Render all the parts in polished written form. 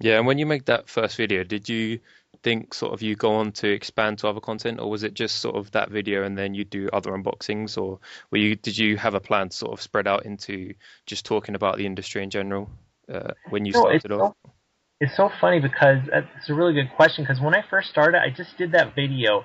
Yeah, and when you make that first video, did you think sort of you go on to expand to other content, or was it just sort of that video and then you do other unboxings, or did you have a plan to sort of spread out into just talking about the industry in general when you No, it's started off? so it's so funny because it's a really good question. Because when I first started, I just did that video.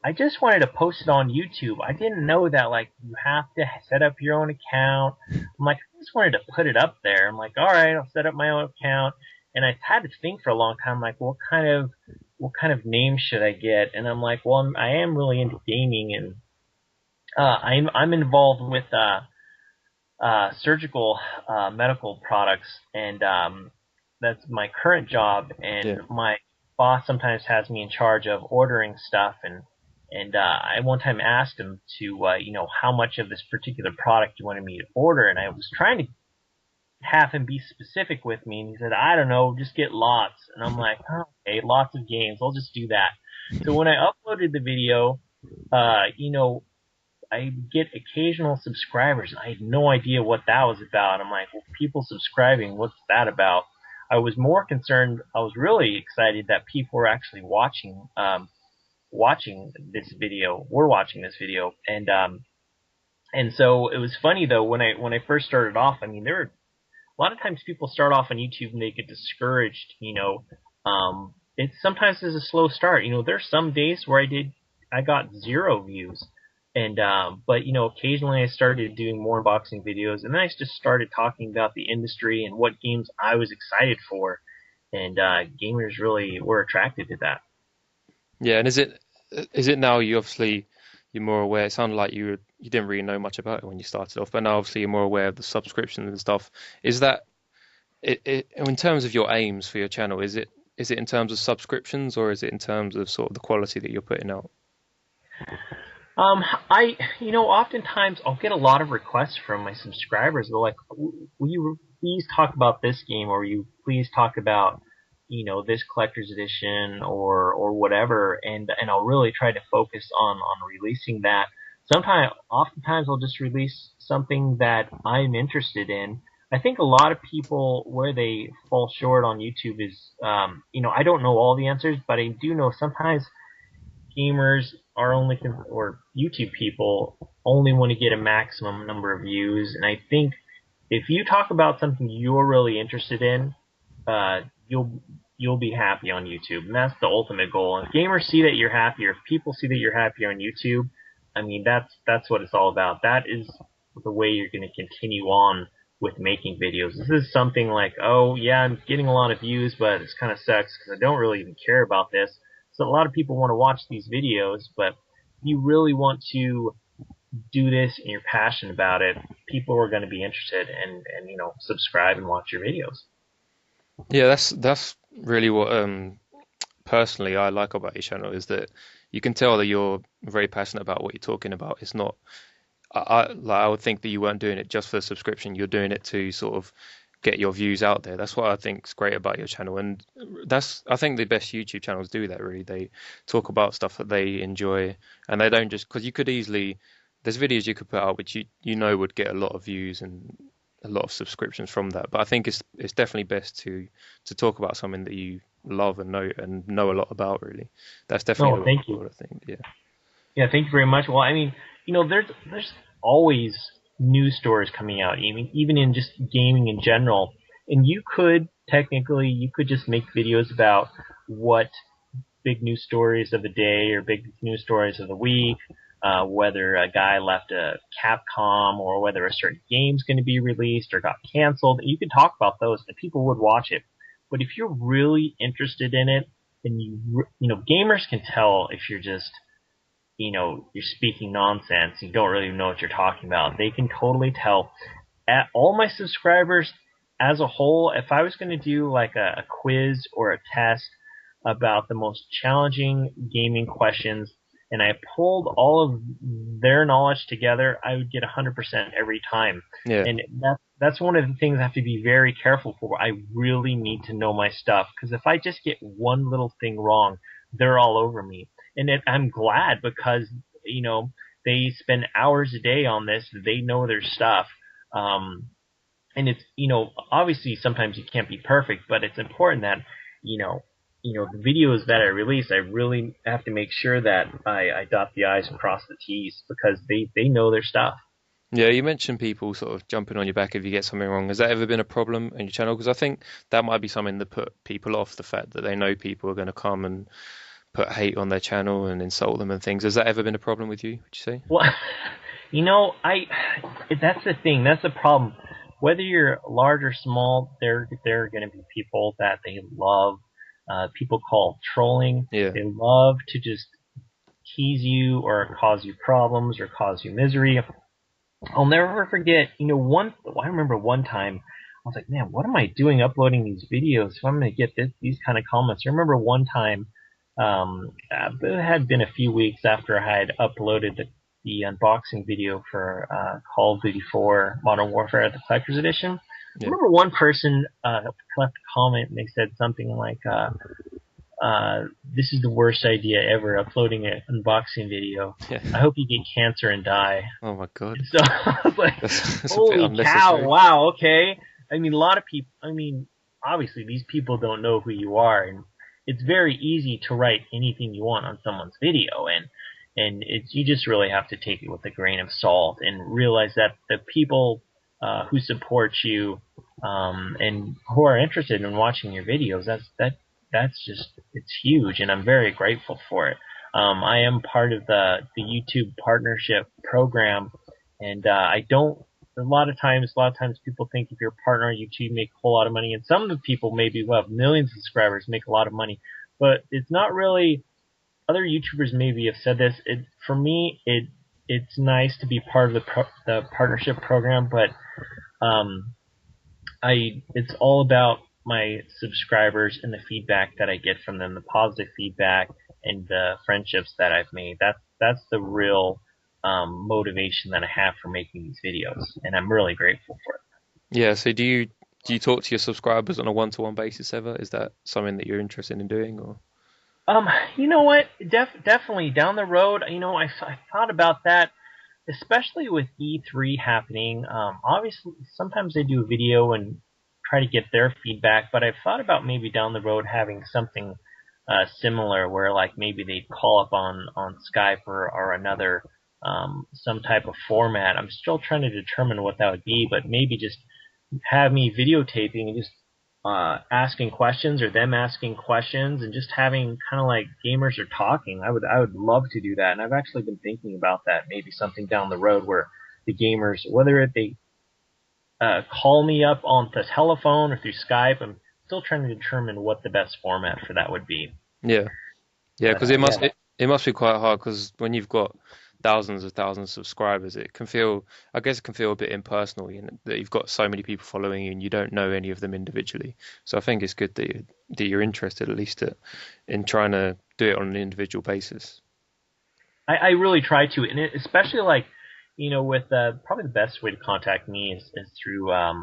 I just wanted to post it on YouTube. I didn't know that like you have to set up your own account. I'm like, I just wanted to put it up there. I'm like, all right, I'll set up my own account. And I had to think for a long time, like, what kind of name should I get? And I'm like, well, I am really into gaming, and I'm involved with surgical medical products, and that's my current job. And Yeah. my boss sometimes has me in charge of ordering stuff, and I one time asked him to how much of this particular product you wanted me to order, and I was trying to have him be specific with me, and he said, I don't know, just get lots. And I'm like, oh, okay, lots of games, I'll just do that. So when I uploaded the video, uh, you know, I get occasional subscribers, and I had no idea what that was about. I'm like, well, people subscribing, what's that about? I was more concerned. I was really excited that people were actually watching this video. Were watching this video, and so it was funny though when I first started off. I mean, there were a lot of times people start off on YouTube and they get discouraged. It sometimes is a slow start. There's some days where I got 0 views, and but occasionally I started doing more unboxing videos, and then I just started talking about the industry and what games I was excited for, and gamers really were attracted to that. Yeah, and is it now you obviously you're more aware? It sounded like you didn't really know much about it when you started off, but now obviously you're more aware of the subscriptions and stuff. Is that in terms of your aims for your channel? Is it in terms of subscriptions, or is it in terms of sort of the quality that you're putting out? Um, oftentimes I'll get a lot of requests from my subscribers. They're like, "Will you please talk about this game, or will you please talk about, this collector's edition, or whatever?" And I'll really try to focus on releasing that. Oftentimes I'll just release something that I'm interested in. I think a lot of people where they fall short on YouTube is, I don't know all the answers, but I do know sometimes gamers are or YouTube people only want to get a maximum number of views. And I think if you talk about something you're really interested in, uh, you'll you'll be happy on YouTube, and that's the ultimate goal. And if gamers see that you're happy, or if people see that you're happy on YouTube, I mean that's what it's all about. That is the way you're going to continue on with making videos. This is something like, oh yeah, I'm getting a lot of views, but it's kind of sucks because I don't really even care about this. So a lot of people want to watch these videos, but if you really want to do this and you're passionate about it, people are going to be interested and subscribe and watch your videos. Yeah, that's really what personally I like about your channel is that you can tell that you're very passionate about what you're talking about. It's not I would think that you weren't doing it just for the subscription. You're doing it to sort of get your views out there. That's what I think is great about your channel, and I think the best YouTube channels do that. Really, they talk about stuff that they enjoy, and they don't just because you could easily there's videos you could put out which you know would get a lot of views and a lot of subscriptions from that. But I think it's definitely best to talk about something that you love and know a lot about. Really, that's definitely No, the way thank you. forward, I think. Yeah. Yeah, thank you very much. Well, I mean, there's always news stories coming out, even in just gaming in general. And you could just make videos about what big news stories of the day or big news stories of the week, whether a guy left a Capcom or whether a certain game's going to be released or got canceled. You could talk about those, and people would watch it. But if you're really interested in it, then gamers can tell if you're just you're speaking nonsense. You don't really know what you're talking about. They can totally tell. At all my subscribers as a whole, if I was going to do like a quiz or a test about the most challenging gaming questions, and I pulled all of their knowledge together, I would get 100% every time. Yeah. And that's one of the things I have to be very careful for. I really need to know my stuff, because if I just get one little thing wrong, they're all over me. And I'm glad, because you know they spend hours a day on this. They know their stuff. Um, and it's, obviously sometimes you can't be perfect, but it's important that you know the videos that I release, I really have to make sure that I dot the i's and cross the t's, because they know their stuff. Yeah, you mentioned people sort of jumping on your back if you get something wrong. Has that ever been a problem in your channel? Because I think that might be something that put people off, the fact that they know people are going to come and put hate on their channel and insult them and things. Has that ever been a problem with you, would you say? Well, I that's the thing. That's the problem. Whether you're large or small, there are going to be people that they love. People call trolling. Yeah. They love to just tease you or cause you problems or cause you misery. I'll never forget. I remember one time I was like, man, what am I doing uploading these videos if I'm going to get these kind of comments? I remember one time, it had been a few weeks after I had uploaded the unboxing video for Call of Duty 4 Modern Warfare, the Collector's Edition. I Yeah. remember one person left a comment and they said something like, "This is the worst idea ever, uploading an unboxing video. Yeah. I hope you get cancer and die." Oh my God. So I was like, That's a bit holy cow, unnecessary. wow, okay. I mean, a lot of people, obviously these people don't know who you are, and it's very easy to write anything you want on someone's video, and you just really have to take it with a grain of salt and realize that the people who support you, and who are interested in watching your videos, that's just, it's huge, and I'm very grateful for it. I am part of the YouTube partnership program, and I don't. A lot of times, people think if you're a partner on YouTube, you make a whole lot of money, and some of the people maybe who have millions of subscribers make a lot of money, but it's not really. Other YouTubers maybe have said this. For me, it's nice to be part of the partnership program, but um, it's all about my subscribers and the feedback that I get from them, the positive feedback and the friendships that I've made. That's the real motivation that I have for making these videos, and I'm really grateful for it. Yeah. So do you talk to your subscribers on a one-to-one basis ever? Is that something that you're interested in doing, or? Um, you know what? Definitely down the road. I thought about that, especially with E3 happening. Obviously, sometimes they do a video and try to get their feedback, but I've thought about maybe down the road having something similar, where like maybe they'd call up on Skype or another, some type of format. I'm still trying to determine what that would be, but maybe just have me videotaping and just asking questions, or them asking questions, and just having kind of like gamers are talking. I would love to do that, and I've actually been thinking about that. Maybe something down the road where the gamers, whether they call me up on the telephone or through Skype, I'm still trying to determine what the best format for that would be. Yeah. Yeah, But because yeah, it must be quite hard because when you've got thousands of subscribers, it can feel, I guess it can feel a bit impersonal, that you've got so many people following you and you don't know any of them individually. So I think it's good that you're interested at least in trying to do it on an individual basis. I really try to, and especially like, with probably the best way to contact me is through a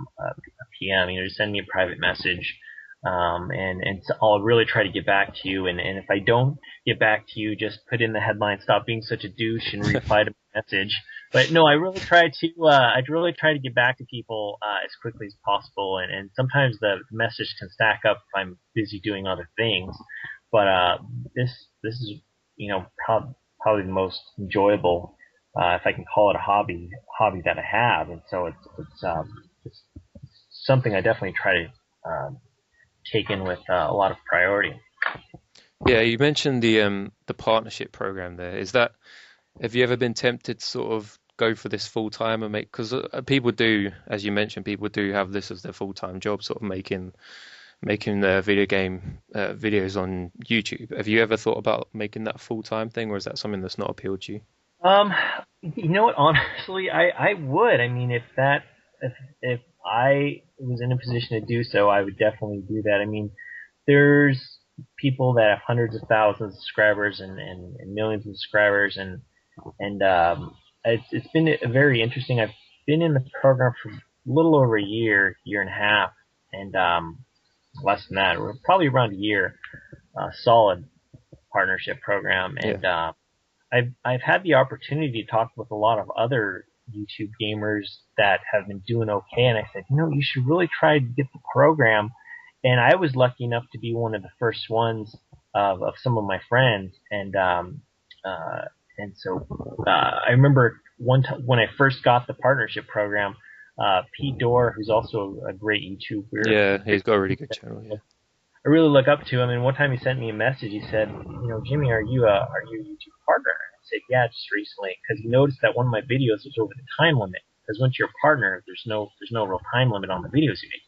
PM. Just send me a private message, and so I'll really try to get back to you. And if I don't get back to you, just put in the headline, "Stop being such a douche," and reply to my message. But no, I'd really try to get back to people as quickly as possible. And sometimes the message can stack up if I'm busy doing other things. But this is, probably the most enjoyable, if I can call it a hobby that I have, and so it's something I definitely try to take in with a lot of priority. Yeah, you mentioned the partnership program there. Have you ever been tempted to sort of go for this full time and make, because people do, as you mentioned, people do have this as their full time job, sort of making the video game videos on YouTube. Have you ever thought about making that a full time thing, or is that something that's not appealed to you? Um, you know what? Honestly, I would. I mean, if I was in a position to do so, I would definitely do that. I mean, there's people that have hundreds of thousands of subscribers and millions of subscribers, and it's been a very interesting. I've been in the program for a little over a year and a half, and less than that, or probably around a year, solid partnership program, Yeah, and I've had the opportunity to talk with a lot of other YouTube gamers that have been doing okay, and I said, you should really try to get the program. And I was lucky enough to be one of the first ones of some of my friends, uh, and so I remember one time when I first got the partnership program, Pete Dorr, who's also a great YouTuber, Yeah, he's got a really good channel. Yeah. I really look up to him. And one time he sent me a message. He said, Jimmy, are you a YouTube partner? And I said, yeah, just recently, because he noticed that one of my videos was over the time limit. Because once you're a partner, there's no real time limit on the videos you make.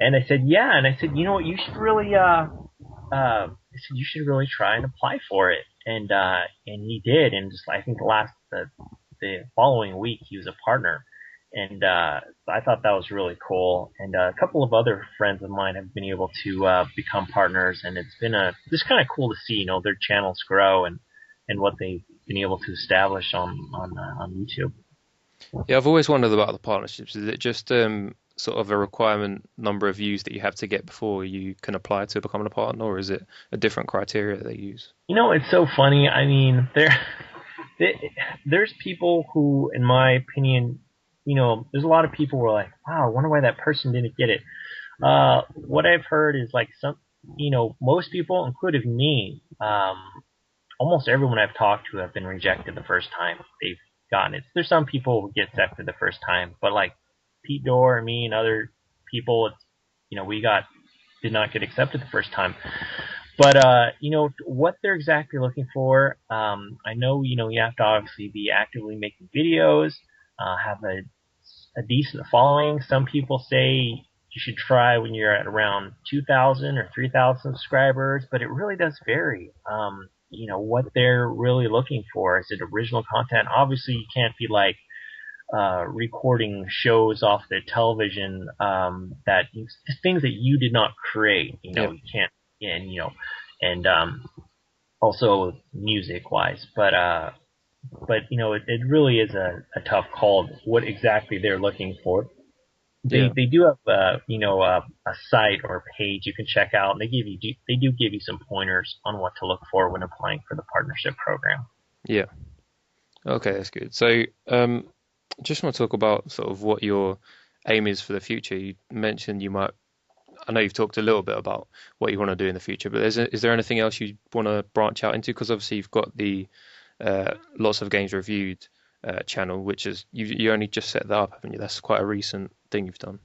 And I said, yeah. And I said, you know what, you should really I said you should really try and apply for it. And he did. And just I think the following week he was a partner. And I thought that was really cool. And a couple of other friends of mine have been able to become partners, and it's been just kind of cool to see, their channels grow and what they've been able to establish on YouTube. Yeah, I've always wondered about the partnerships. Is it just sort of a requirement number of views that you have to get before you can apply to becoming a partner, or is it a different criteria that they use? It's so funny. I mean, there's people who, in my opinion, there's a lot of people who are like, wow, I wonder why that person didn't get it. What I've heard is like most people, including me, almost everyone I've talked to have been rejected the first time they've gotten it. There's some people who get accepted the first time, but like Pete Dorr and me and other people, we did not get accepted the first time. But what they're exactly looking for, I know you have to obviously be actively making videos, have a decent following. Some people say you should try when you're at around 2,000 or 3,000 subscribers, but it really does vary. What they're really looking for. Is it original content? Obviously, you can't be like recording shows off the television things that you did not create. Yeah, You can't, and also music wise, but it really is a tough call. What exactly they're looking for. They yeah, they do have a site or a page you can check out, and they do give you some pointers on what to look for when applying for the partnership program. yeah. Okay, that's good. So, just want to talk about sort of what your aim is for the future. You mentioned you might, I know you've talked a little bit about what you want to do in the future, but is there anything else you want to branch out into? Because obviously you've got the Lots of Games Reviewed channel, which is you only just set that up, haven't you? That's quite a recent thing you've done.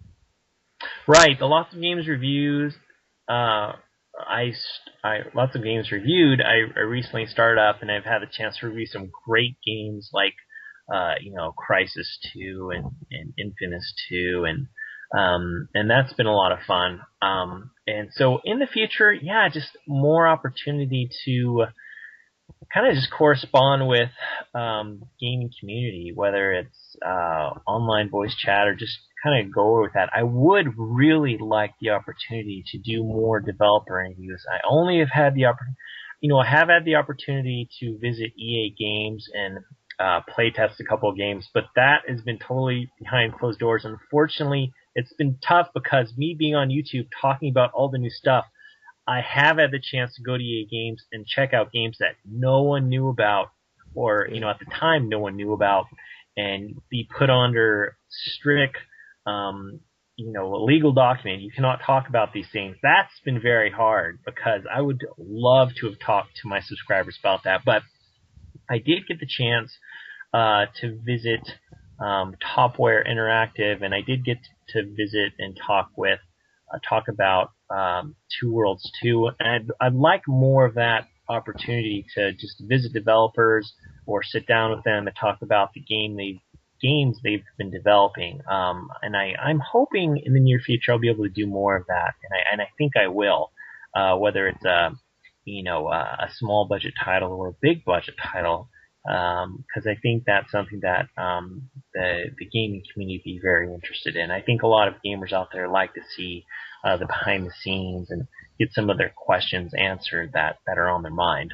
Right, the Lots of Games Reviews. Lots of Games Reviewed. I recently started up, and I've had the chance to review some great games like Crisis 2 and Infamous 2, and that's been a lot of fun. And so in the future, yeah, just more opportunity to kind of just correspond with gaming community, whether it's online voice chat or just kind of go over with that. I would really like the opportunity to do more developer interviews. I only have had the opportunity, I have had the opportunity to visit EA Games and play test a couple of games, but that has been totally behind closed doors. Unfortunately, it's been tough because me being on YouTube talking about all the new stuff, I have had the chance to go to EA Games and check out games that no one knew about, or Yeah, at the time no one knew about, and be put under strict, legal document. You cannot talk about these things. That's been very hard because I would love to have talked to my subscribers about that, but I did get the chance to visit Topware Interactive, and I did get to visit and talk about Two Worlds 2, and I'd like more of that opportunity to just visit developers or sit down with them and talk about the games they've been developing. And I'm hoping in the near future I'll be able to do more of that, and I think I will. Whether it's a small budget title or a big budget title, because I think that's something that the gaming community would be very interested in. I think a lot of gamers out there like to see the behind the scenes and get some of their questions answered that are on their mind.